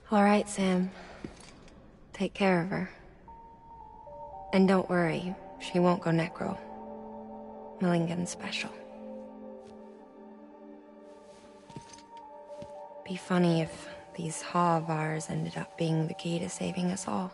All right, Sam. Take care of her. And don't worry, she won't go necro. Millingan's special. Be funny if these Ha of ours ended up being the key to saving us all.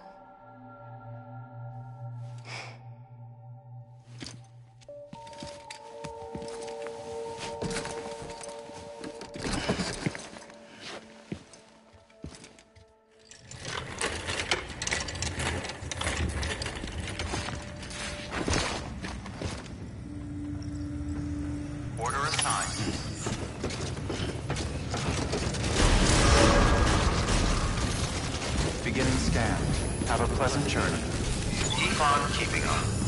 Beginning scan. Have a pleasant journey. Keep on keeping on.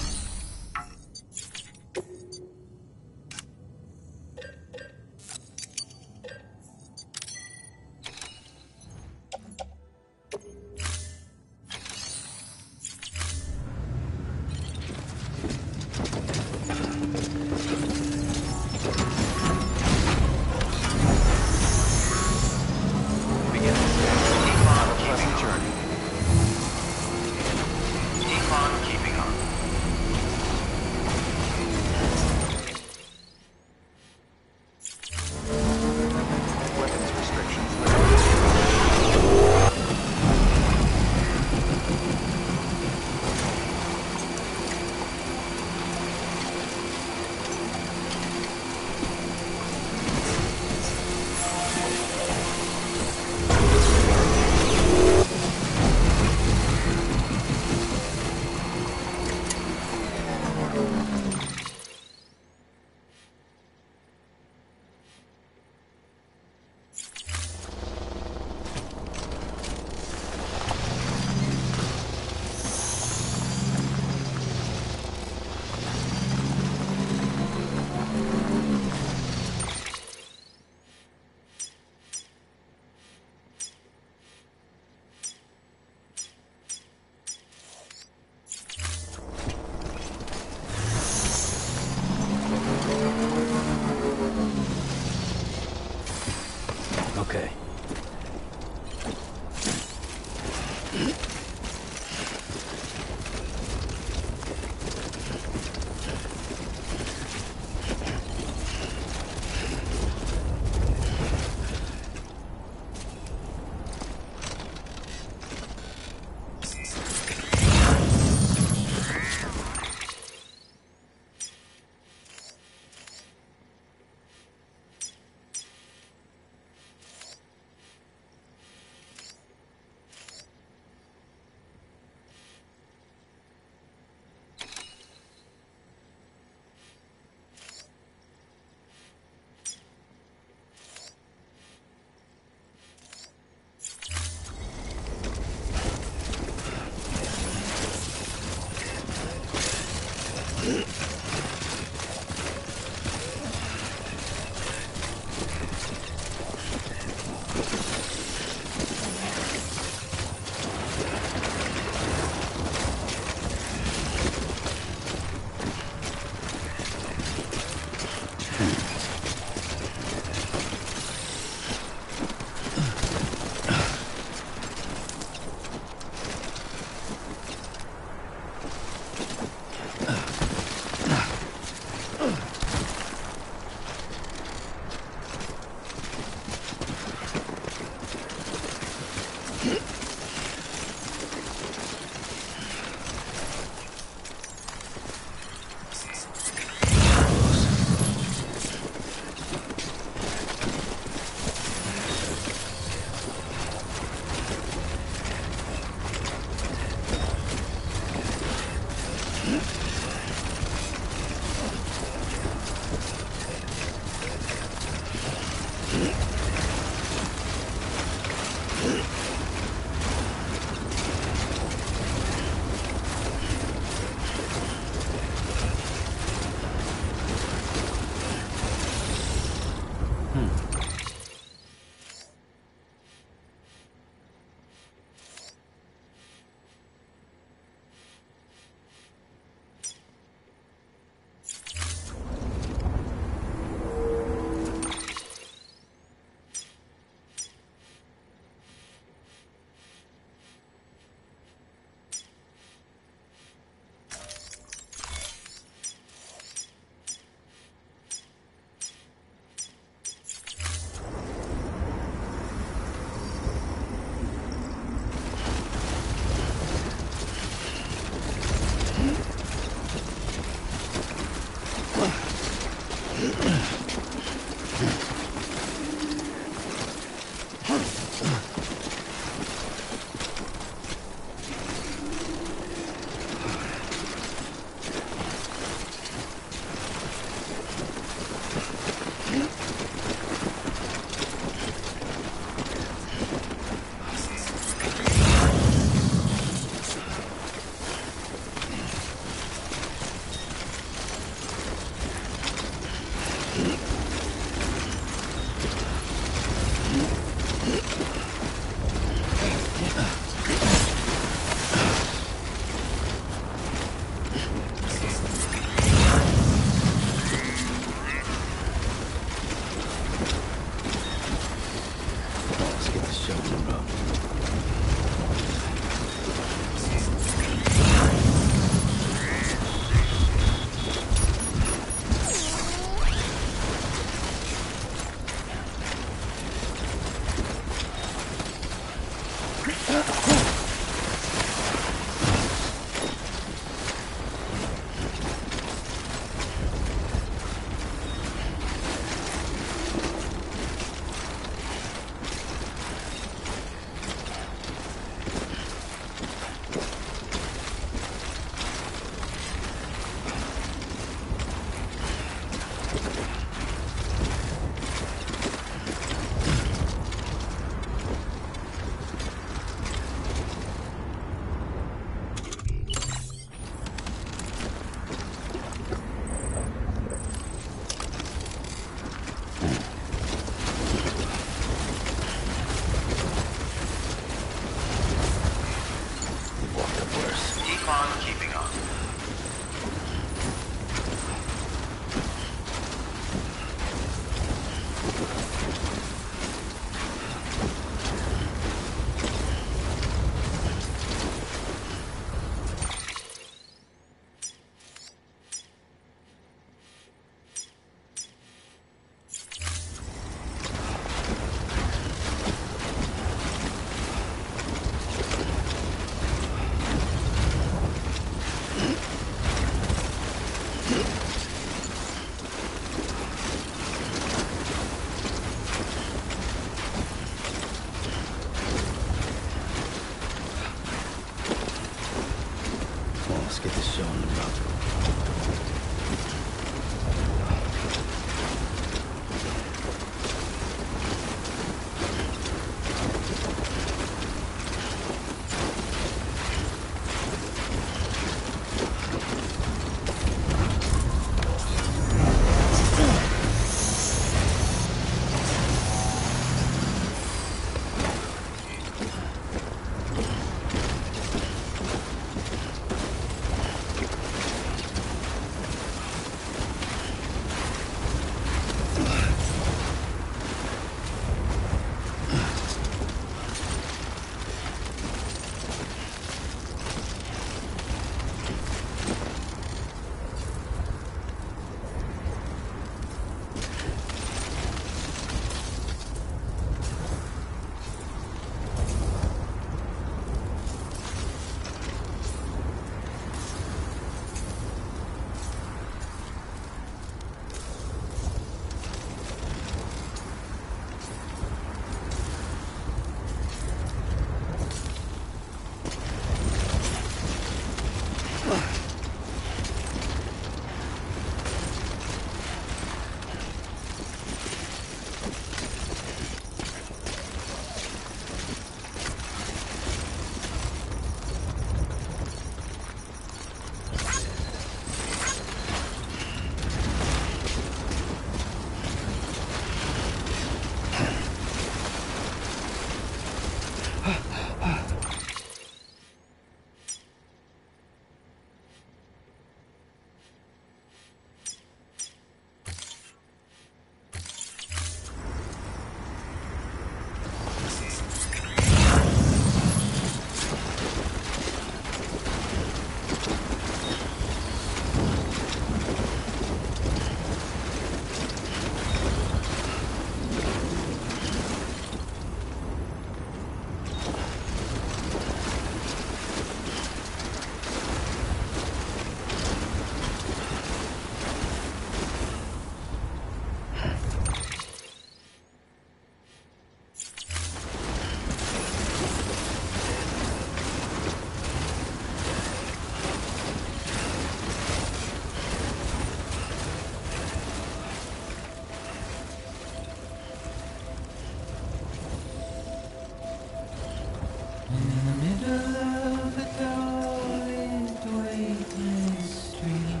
And in the middle of a dull-lit, weightless street,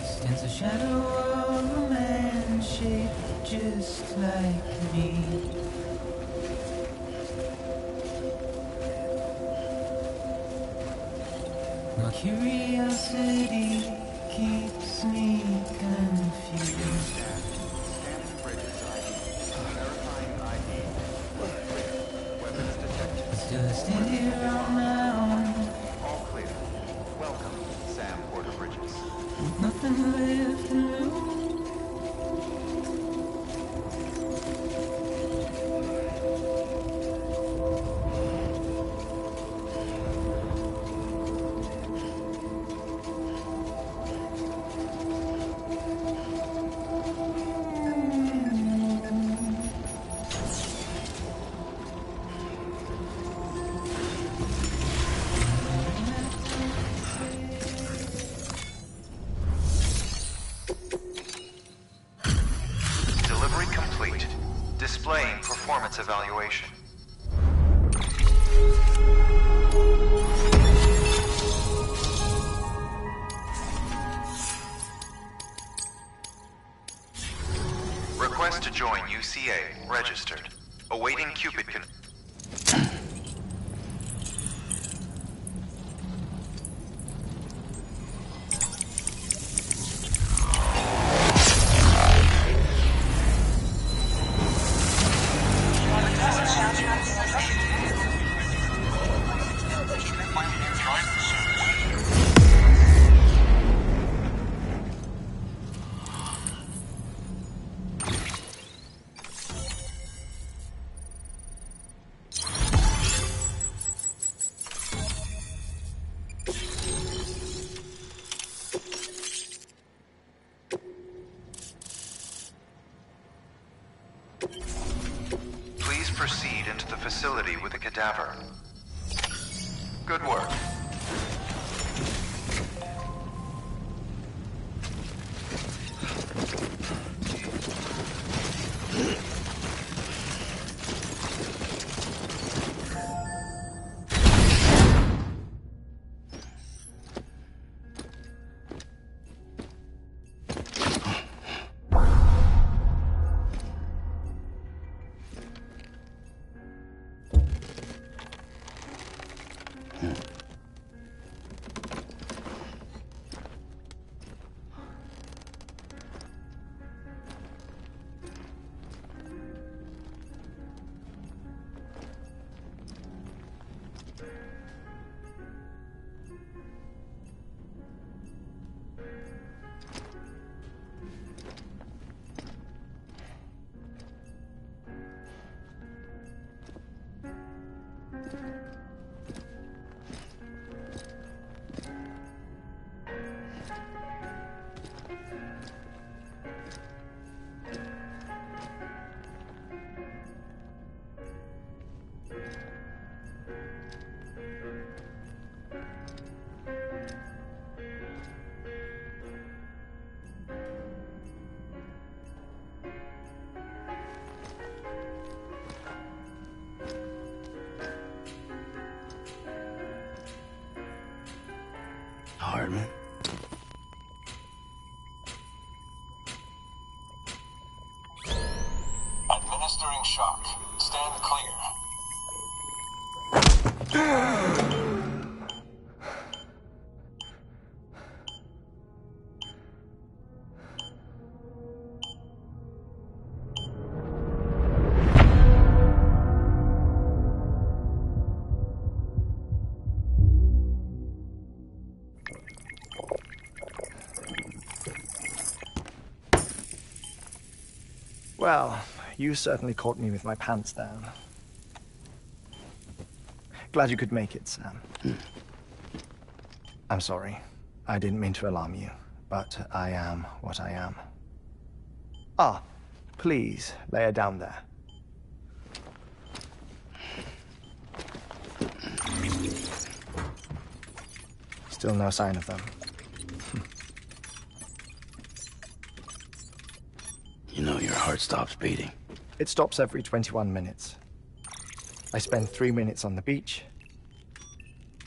stands the shadow of a man shaped just like me. My curiosity keeps me confused. Scanning bridges ID. Verifying ID. Weapons detected. Still I stand here on my own, All clear. Welcome, Sam Porter Bridges. with nothing left to lose. Delivery complete. Displaying performance evaluation. Request to join UCA. Registered. Awaiting Cupid con... Please proceed into the facility with the cadaver. Good work. Hardman. Administering shock. Stand clear. Well, you certainly caught me with my pants down. Glad you could make it, Sam. I'm sorry. I didn't mean to alarm you, but I am what I am. Ah, please, lay her down there. Still no sign of them. You know you're your heart stops beating? It stops every 21 minutes. I spend 3 minutes on the beach,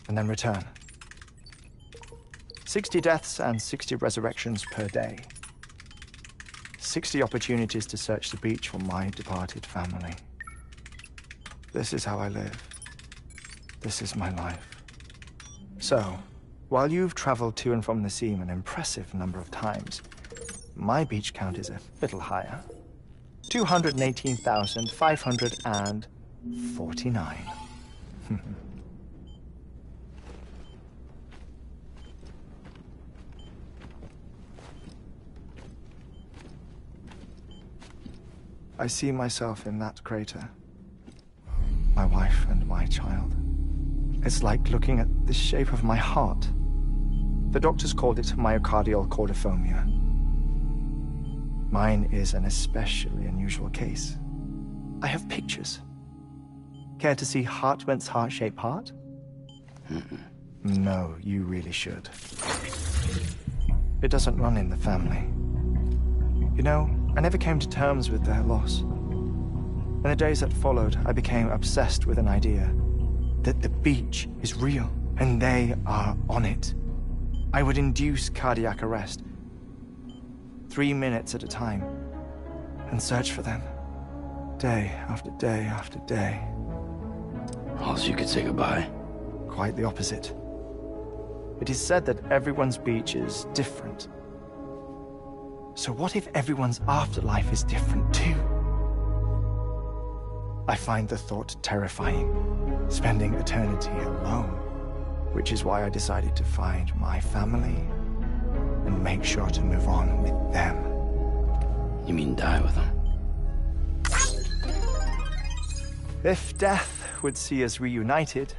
and then return. 60 deaths and 60 resurrections per day. 60 opportunities to search the beach for my departed family. This is how I live. This is my life. So, while you've traveled to and from the sea an impressive number of times, my beach count is a little higher. 218,549. I see myself in that crater. My wife and my child. It's like looking at the shape of my heart. The doctors called it myocardial cordiformia. Mine is an especially unusual case. I have pictures. Care to see Hartman's heart-shaped heart? No, you really should. It doesn't run in the family. You know, I never came to terms with their loss. In the days that followed, I became obsessed with an idea that the beach is real and they are on it. I would induce cardiac arrest, 3 minutes at a time, and search for them, day after day after day. Also, you could say goodbye. Quite the opposite. It is said that everyone's beach is different. So what if everyone's afterlife is different too? I find the thought terrifying, spending eternity alone, which is why I decided to find my family and make sure to move on with them. You mean die with them? If death would see us reunited,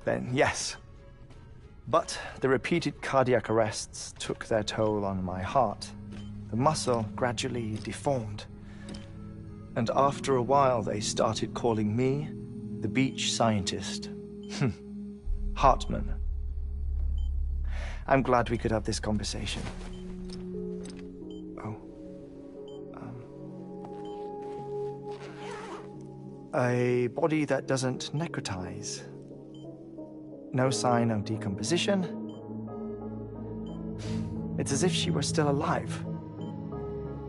then yes. But the repeated cardiac arrests took their toll on my heart. The muscle gradually deformed. And after a while, they started calling me the beach scientist. Hartman. I'm glad we could have this conversation. Oh. A body that doesn't necrotize. No sign of decomposition. It's as if she were still alive.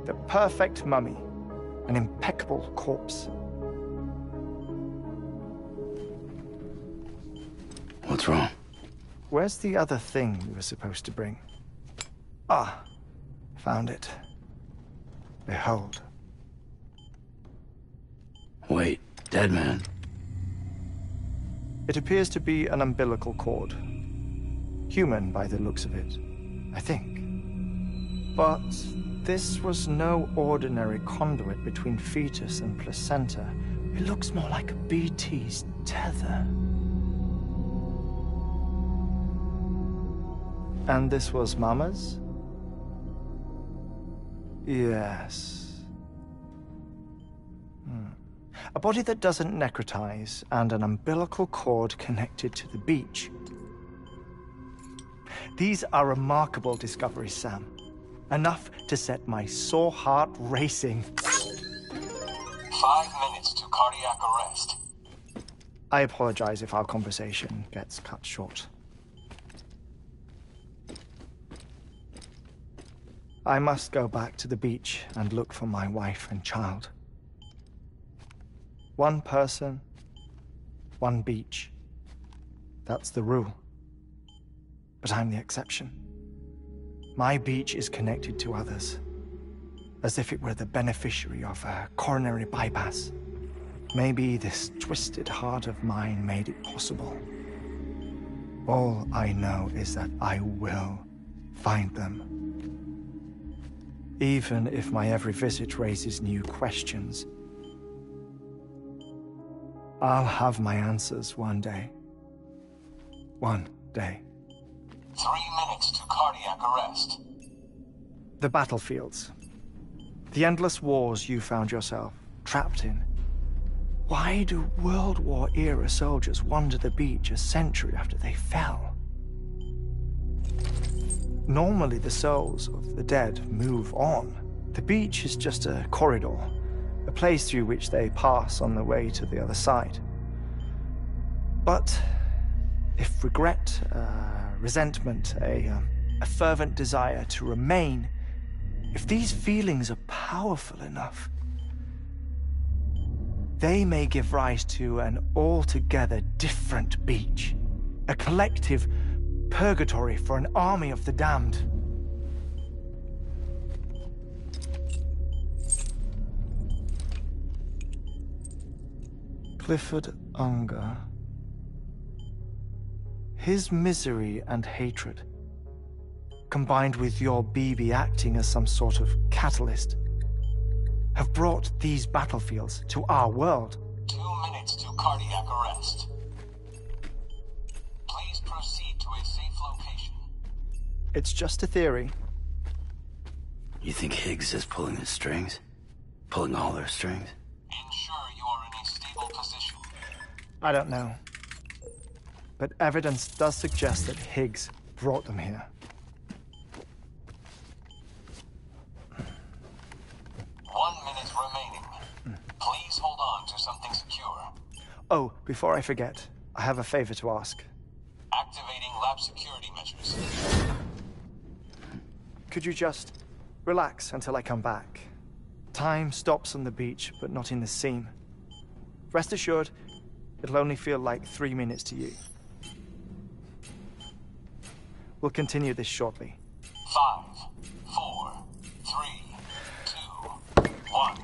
The perfect mummy. An impeccable corpse. What's wrong? Where's the other thing you were supposed to bring? Ah, found it. Behold. Wait, dead man. It appears to be an umbilical cord. Human by the looks of it, I think. But this was no ordinary conduit between fetus and placenta. It looks more like a BT's tether. And this was Mama's? Yes. A body that doesn't necrotize and an umbilical cord connected to the beach. These are remarkable discoveries, Sam. Enough to set my sore heart racing. 5 minutes to cardiac arrest. I apologize if our conversation gets cut short. I must go back to the beach and look for my wife and child. One person, one beach. That's the rule. But I'm the exception. My beach is connected to others, as if it were the beneficiary of a coronary bypass. Maybe this twisted heart of mine made it possible. All I know is that I will find them. Even if my every visit raises new questions, I'll have my answers one day. One day. 3 minutes to cardiac arrest. The battlefields. The endless wars you found yourself trapped in. Why do World War-era soldiers wander the beach a century after they fell? Normally, the souls of the dead move on. The beach is just a corridor, a place through which they pass on the way to the other side. But if regret, resentment, a fervent desire to remain, if these feelings are powerful enough, they may give rise to an altogether different beach, a collective purgatory for an army of the damned. Clifford Unger. His misery and hatred, combined with your BB acting as some sort of catalyst, have brought these battlefields to our world. 2 minutes to cardiac arrest. Please proceed to a safe location. It's just a theory. You think Higgs is pulling his strings? Pulling all their strings? Ensure you are in a stable position. I don't know. But evidence does suggest that Higgs brought them here. 1 minute remaining. Please hold on to something secure. Oh, before I forget, I have a favor to ask. Activating lab security measures. Could you just relax until I come back? Time stops on the beach, but not in the scene. Rest assured, it'll only feel like 3 minutes to you. We'll continue this shortly. 5, 4, 3, 2, 1.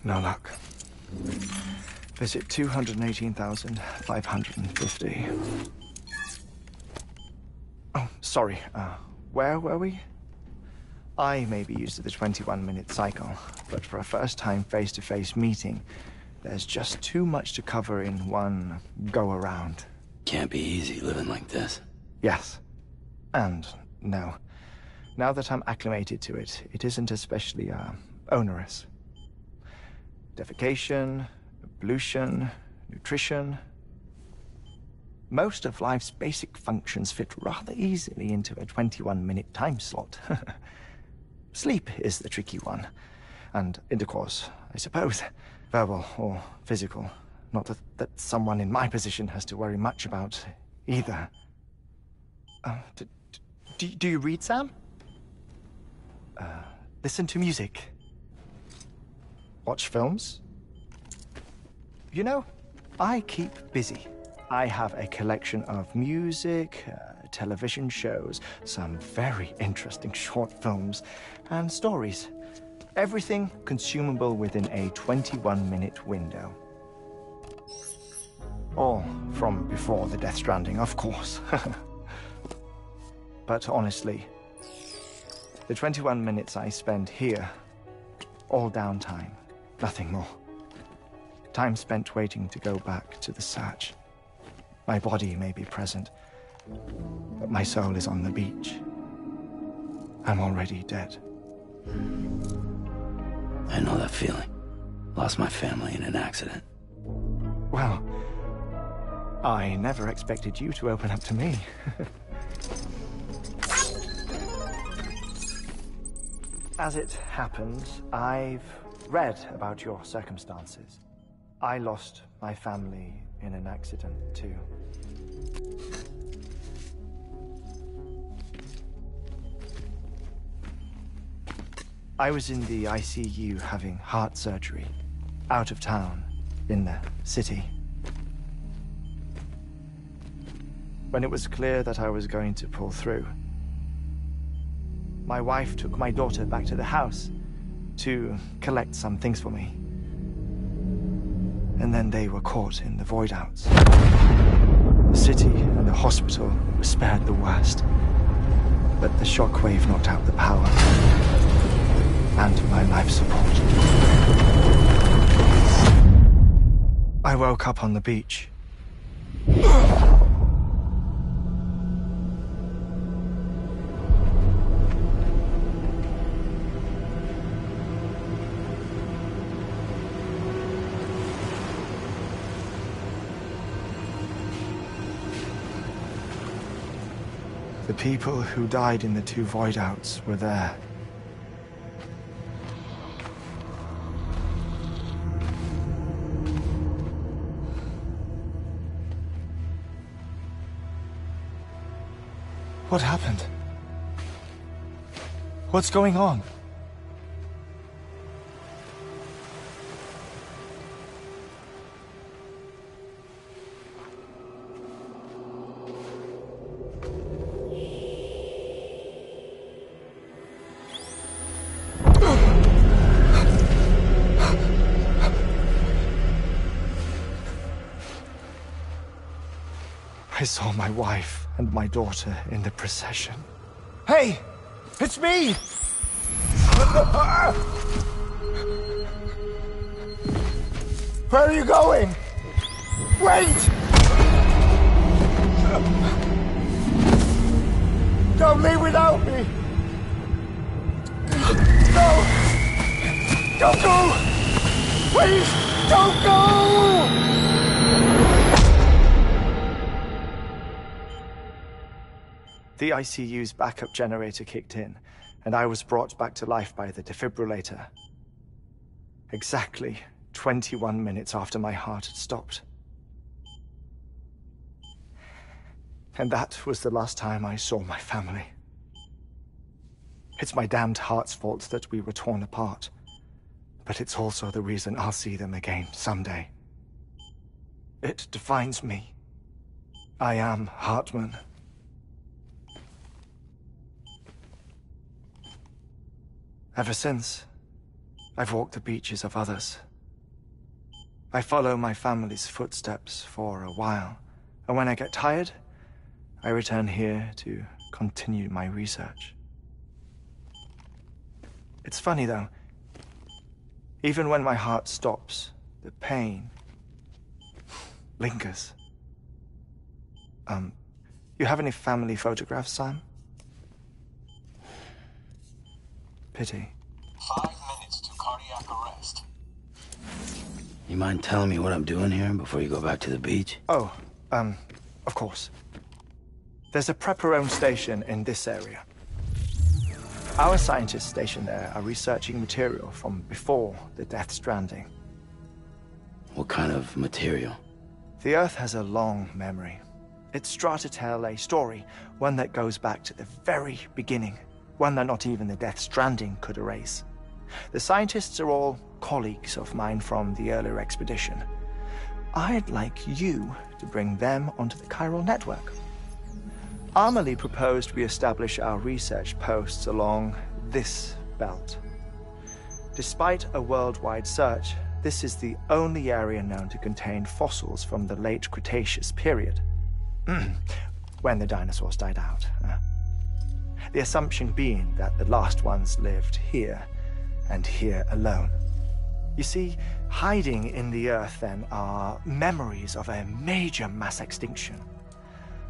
No luck. Visit 218,550. Oh, sorry. Where were we? I may be used to the 21-minute cycle, but for a first-time face-to-face meeting, there's just too much to cover in one go-around. Can't be easy living like this. Yes. And no. Now that I'm acclimated to it, it isn't especially, onerous. Defecation, ablution, nutrition. Most of life's basic functions fit rather easily into a 21-minute time slot. Sleep is the tricky one. And intercourse, I suppose. Verbal or physical. Not that someone in my position has to worry much about either. Do you read, Sam? Listen to music. Watch films. You know, I keep busy. I have a collection of music, television shows, some very interesting short films, and stories. Everything consumable within a 21-minute window. All from before the Death Stranding, of course. But honestly, the 21 minutes I spend here, all downtime, nothing more. Time spent waiting to go back to the search. My body may be present, but my soul is on the beach. I'm already dead. I know that feeling. Lost my family in an accident. Well, I never expected you to open up to me. As it happens, I've read about your circumstances. I lost my family in an accident, too. I was in the ICU having heart surgery, out of town, in the city. When it was clear that I was going to pull through, my wife took my daughter back to the house to collect some things for me. And then they were caught in the void-outs. The city and the hospital were spared the worst, but the shockwave knocked out the power and my life support. I woke up on the beach. The people who died in the two void-outs were there. What happened? What's going on? I saw my wife and my daughter in the procession. Hey! It's me! Where are you going? Wait! Don't leave without me! No! Don't go! Please, don't go! The ICU's backup generator kicked in, and I was brought back to life by the defibrillator. Exactly 21 minutes after my heart had stopped. And that was the last time I saw my family. It's my damned heart's fault that we were torn apart, but it's also the reason I'll see them again someday. It defines me. I am Hartman. Ever since, I've walked the beaches of others I follow my family's footsteps for a while, and when I get tired, I return here to continue my research. It's funny though, even when my heart stops, the pain lingers. You have any family photographs, Sam? Pity. 5 minutes to cardiac arrest. You mind telling me what I'm doing here before you go back to the beach? Oh, of course. There's a prepper-owned station in this area. Our scientists stationed there are researching material from before the Death Stranding. What kind of material? The Earth has a long memory. It's trying to tell a story, one that goes back to the very beginning, one that not even the Death Stranding could erase. The scientists are all colleagues of mine from the earlier expedition. I'd like you to bring them onto the chiral network. Amelie proposed we establish our research posts along this belt. Despite a worldwide search, this is the only area known to contain fossils from the late Cretaceous period, when the dinosaurs died out. The assumption being that the last ones lived here, and here alone. You see, hiding in the Earth then are memories of a major mass extinction.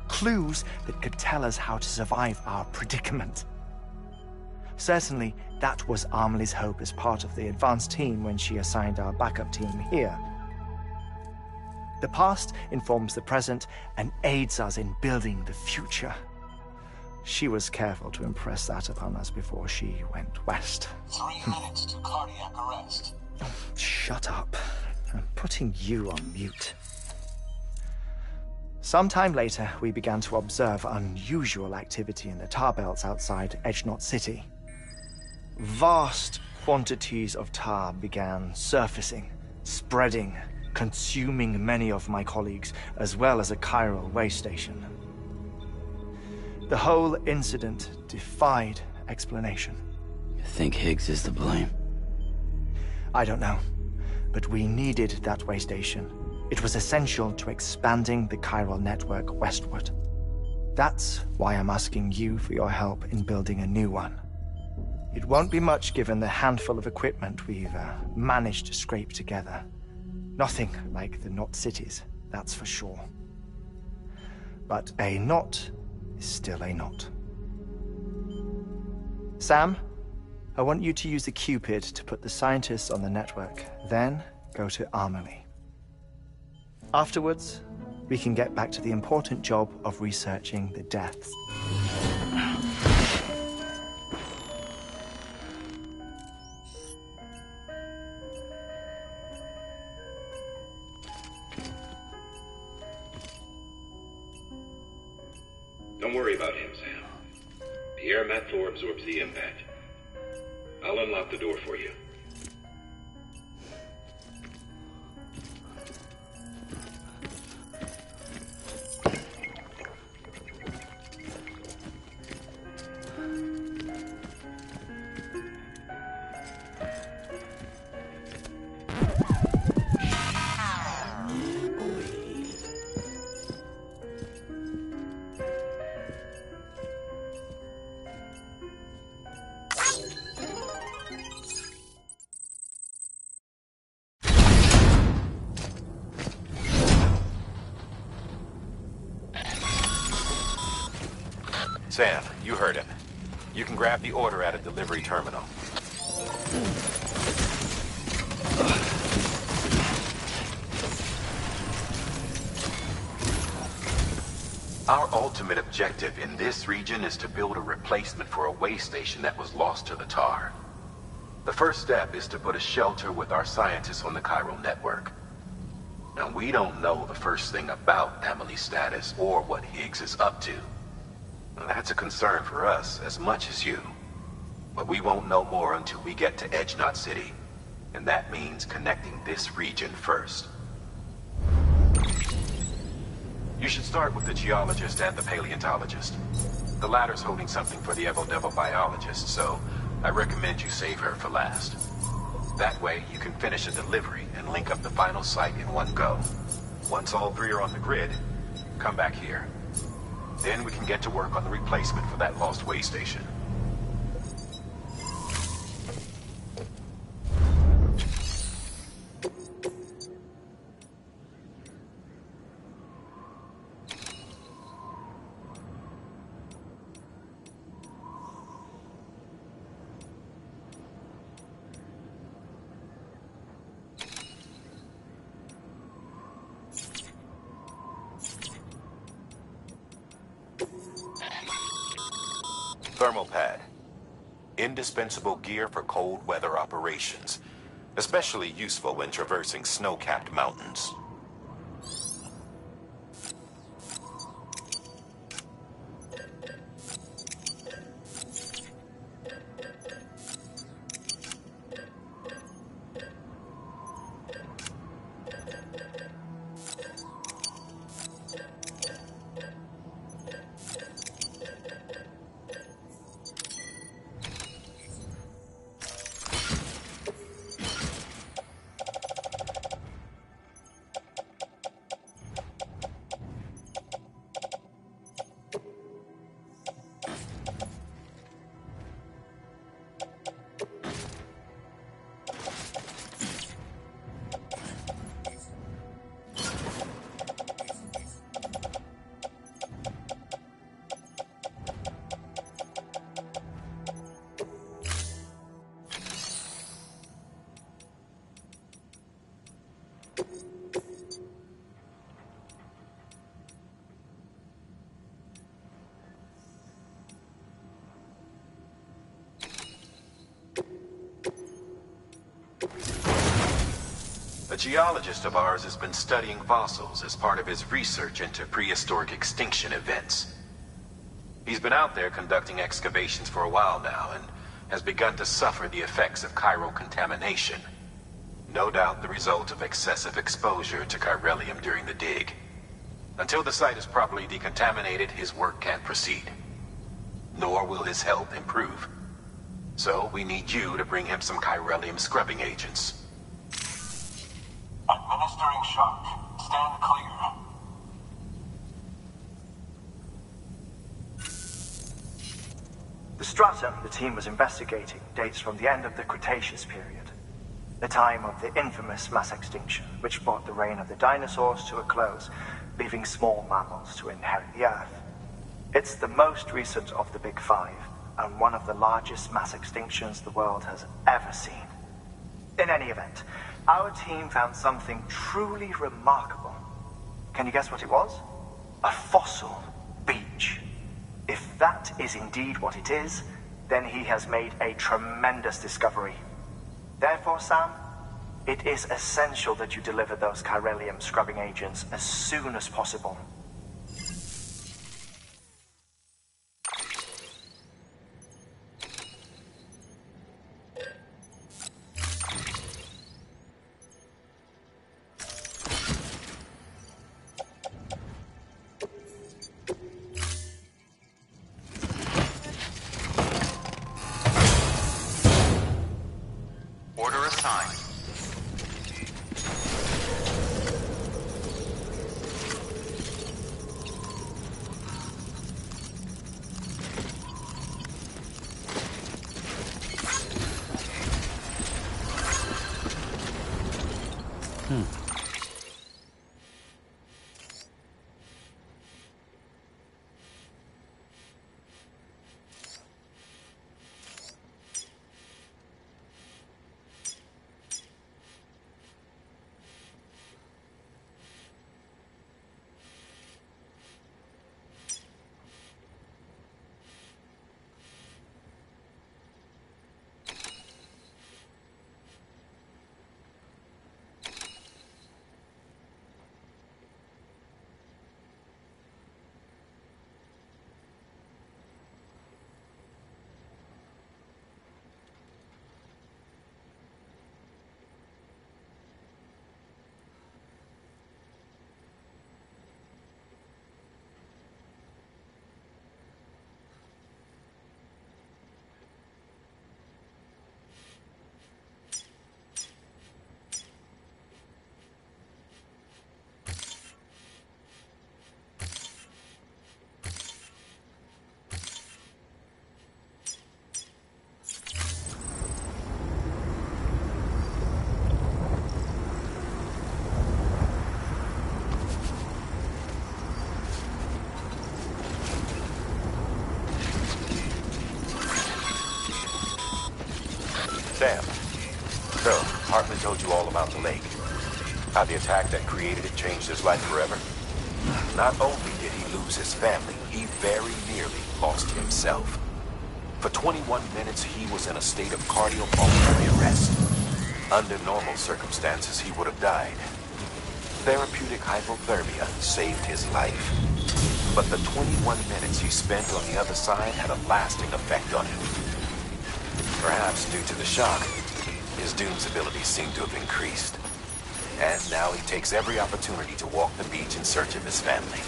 Clues that could tell us how to survive our predicament. Certainly, that was Amelie's hope as part of the advanced team when she assigned our backup team here. The past informs the present and aids us in building the future. She was careful to impress that upon us before she went west. 3 minutes to cardiac arrest. Shut up. I'm putting you on mute. Sometime later, we began to observe unusual activity in the tar belts outside Edgenot City. Vast quantities of tar began surfacing, spreading, consuming many of my colleagues, as well as a chiral way station. The whole incident defied explanation. You think Higgs is to blame? I don't know, but we needed that way station. It was essential to expanding the chiral network westward. That's why I'm asking you for your help in building a new one. It won't be much given the handful of equipment we've managed to scrape together. Nothing like the knot cities, that's for sure. But a knot is still a knot. Sam, I want you to use the Cupid to put the scientists on the network, then go to Amelie. Afterwards, we can get back to the important job of researching the deaths. Don't worry about him, Sam. The air mat floor absorbs the impact. I'll unlock the door for you. Sam, you heard him. You can grab the order at a delivery terminal. Our ultimate objective in this region is to build a replacement for a way station that was lost to the tar. The first step is to put a shelter with our scientists on the chiral network. Now, we don't know the first thing about Amelie's status or what Higgs is up to. That's a concern for us as much as you. But we won't know more until we get to Edgenot City. And that means connecting this region first. You should start with the geologist and the paleontologist. The latter's holding something for the Evo Devil biologist, so I recommend you save her for last. That way, you can finish a delivery and link up the final site in one go. Once all three are on the grid, come back here. Then we can get to work on the replacement for that lost way station. Thermal pad. Indispensable gear for cold weather operations. Especially useful when traversing snow-capped mountains. A geologist of ours has been studying fossils as part of his research into prehistoric extinction events. He's been out there conducting excavations for a while now and has begun to suffer the effects of chiral contamination. No doubt the result of excessive exposure to chiralium during the dig. Until the site is properly decontaminated, his work can't proceed. Nor will his health improve. So we need you to bring him some chiralium scrubbing agents. Administering shock. Stand clear. The stratum the team was investigating dates from the end of the Cretaceous period, the time of the infamous mass extinction, which brought the reign of the dinosaurs to a close, leaving small mammals to inherit the Earth. It's the most recent of the Big Five, and one of the largest mass extinctions the world has ever seen. In any event, our team found something truly remarkable. Can you guess what it was? A fossil beach. If that is indeed what it is, then he has made a tremendous discovery. Therefore, Sam, it is essential that you deliver those chiralium scrubbing agents as soon as possible. Order assigned. Sam. So, Hartman told you all about the lake. How the attack that created it changed his life forever? Not only did he lose his family, he very nearly lost himself. For 21 minutes, he was in a state of cardiopulmonary arrest. Under normal circumstances, he would have died. Therapeutic hypothermia saved his life. But the 21 minutes he spent on the other side had a lasting effect on him. Perhaps due to the shock, his Doom's abilities seem to have increased. And now he takes every opportunity to walk the beach in search of his family.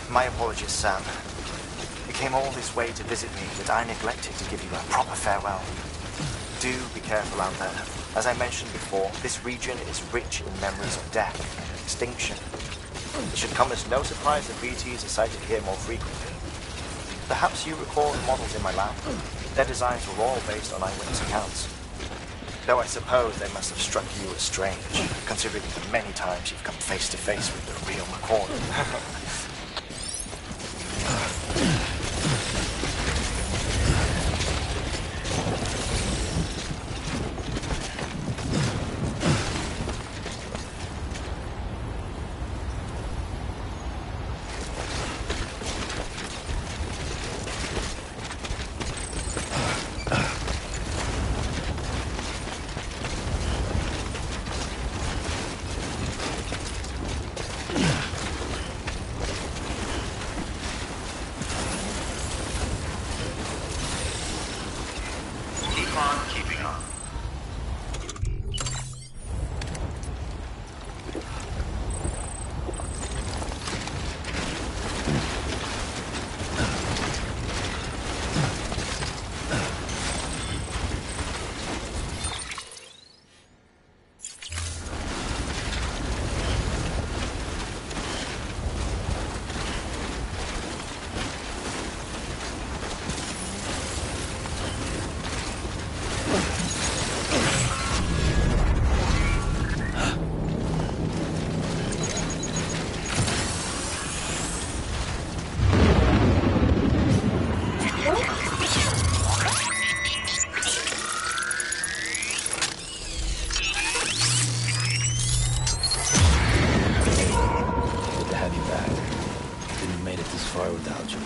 My apologies, Sam. You came all this way to visit me, but I neglected to give you a proper farewell. Do be careful out there. As I mentioned before, this region is rich in memories of death and extinction. It should come as no surprise that BTs are sighted here more frequently. Perhaps you recall the models in my lab? Their designs were all based on eyewitness accounts. Though I suppose they must have struck you as strange, considering the many times you've come face to face with the real McCord. Keeping on. Without you.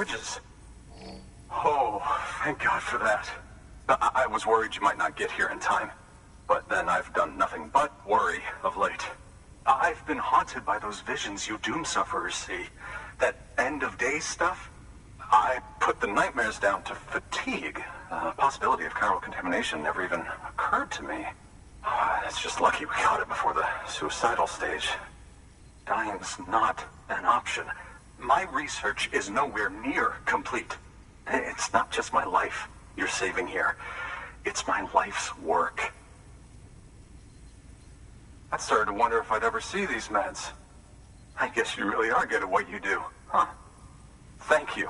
villages. Oh, thank God for that. I was worried you might not get here in time. But then I've done nothing but worry of late. I've been haunted by those visions you doom sufferers see. That end of days stuff. I put the nightmares down to fatigue. The possibility of chiral contamination never even occurred to me. It's just lucky we caught it before the suicidal stage. Dying's not an option. My research is nowhere near complete. It's not just my life you're saving here. It's my life's work. I started to wonder if I'd ever see these meds. I guess you really are good at what you do, huh? Thank you.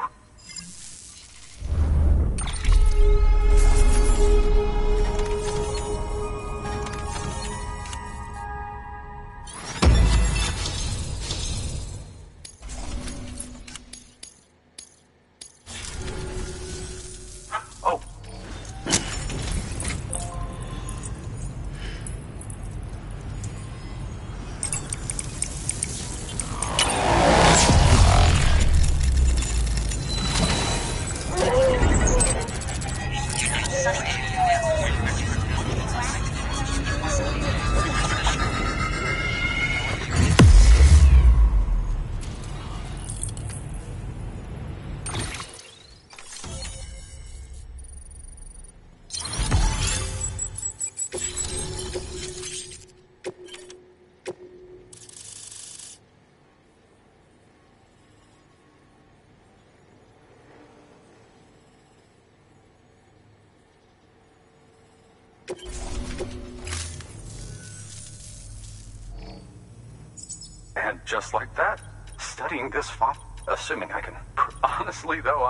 And just like that, studying this fossil, assuming I can... Honestly, though,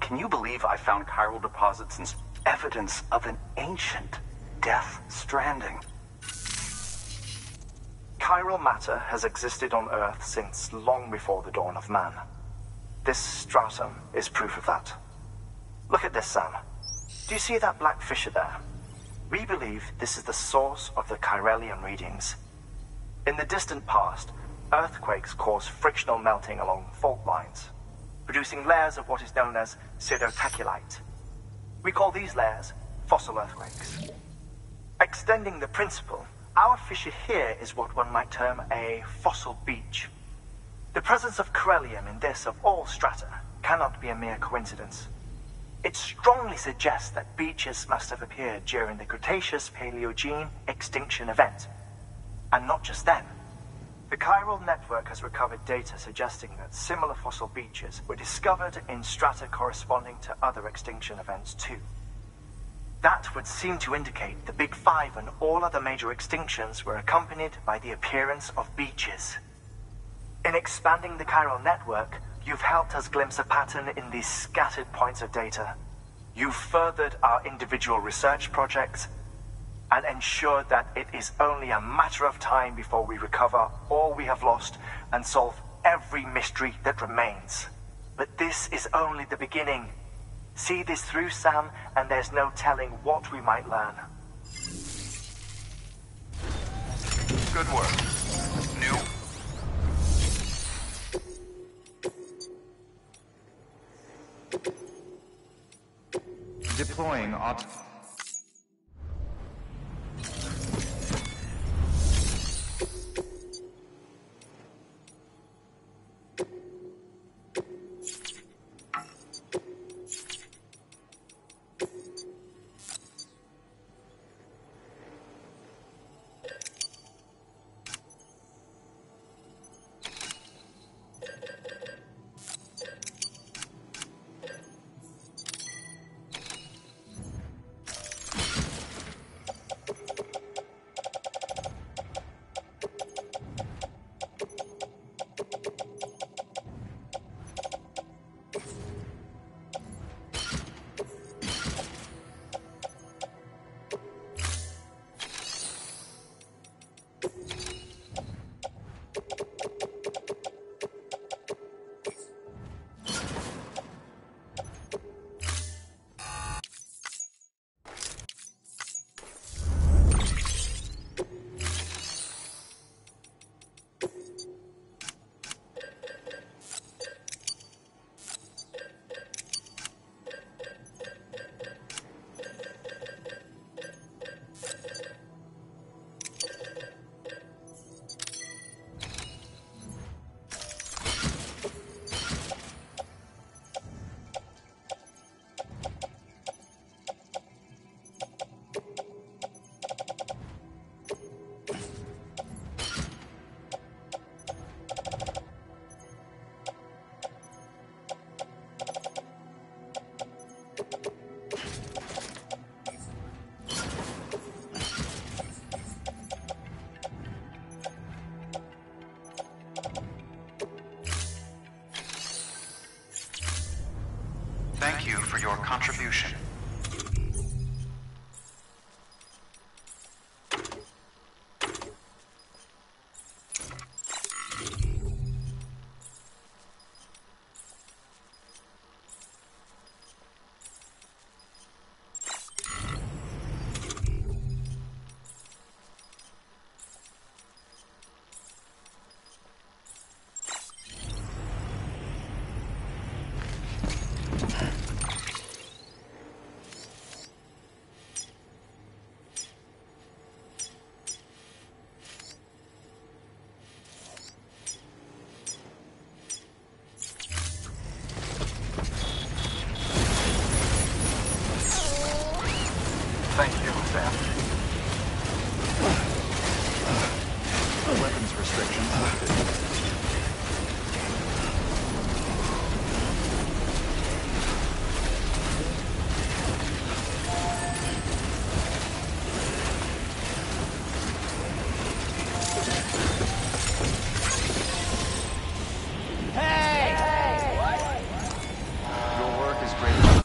Can you believe I found chiral deposits and evidence of an ancient death stranding? Chiral matter has existed on Earth since long before the dawn of man. This stratum is proof of that. Look at this, Sam. Do you see that black fissure there? We believe this is the source of the Chiralian readings. In the distant past, earthquakes cause frictional melting along fault lines, producing layers of what is known as pseudotachylite. We call these layers fossil earthquakes. Extending the principle, our fissure here is what one might term a fossil beach. The presence of chiralium in this of all strata cannot be a mere coincidence. It strongly suggests that beaches must have appeared during the Cretaceous-Paleogene extinction event. And not just then. The chiral network has recovered data suggesting that similar fossil beaches were discovered in strata corresponding to other extinction events too. That would seem to indicate the Big Five and all other major extinctions were accompanied by the appearance of beaches. In expanding the chiral network, you've helped us glimpse a pattern in these scattered points of data. You've furthered our individual research projects and ensured that it is only a matter of time before we recover all we have lost and solve every mystery that remains. But this is only the beginning. See this through, Sam, and there's no telling what we might learn. Good work. New. Deploying your contribution. Thank you, Sam. Weapons restrictions lifted. Your work is great.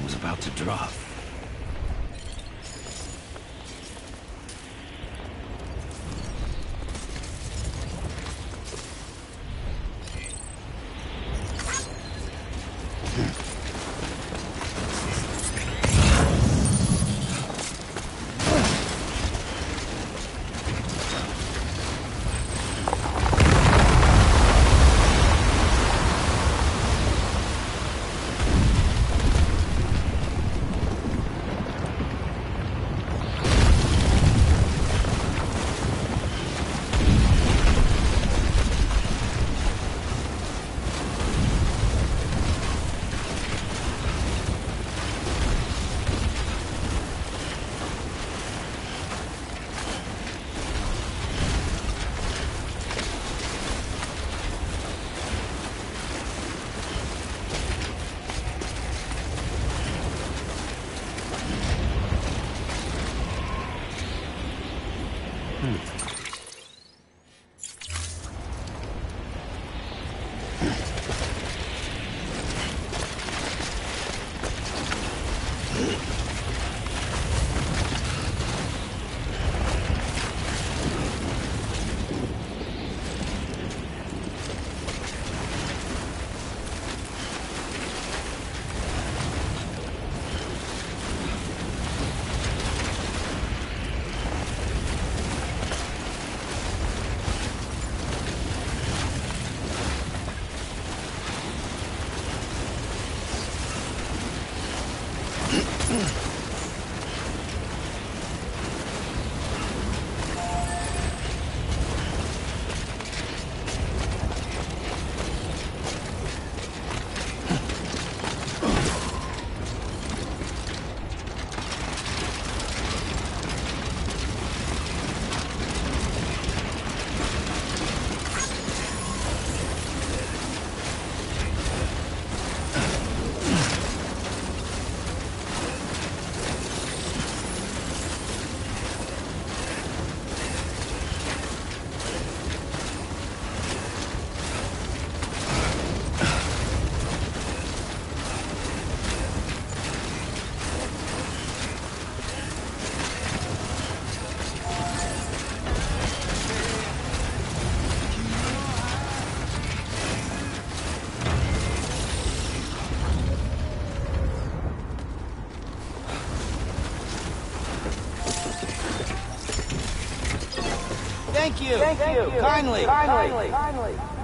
was about to drop. Thank you. Kindly.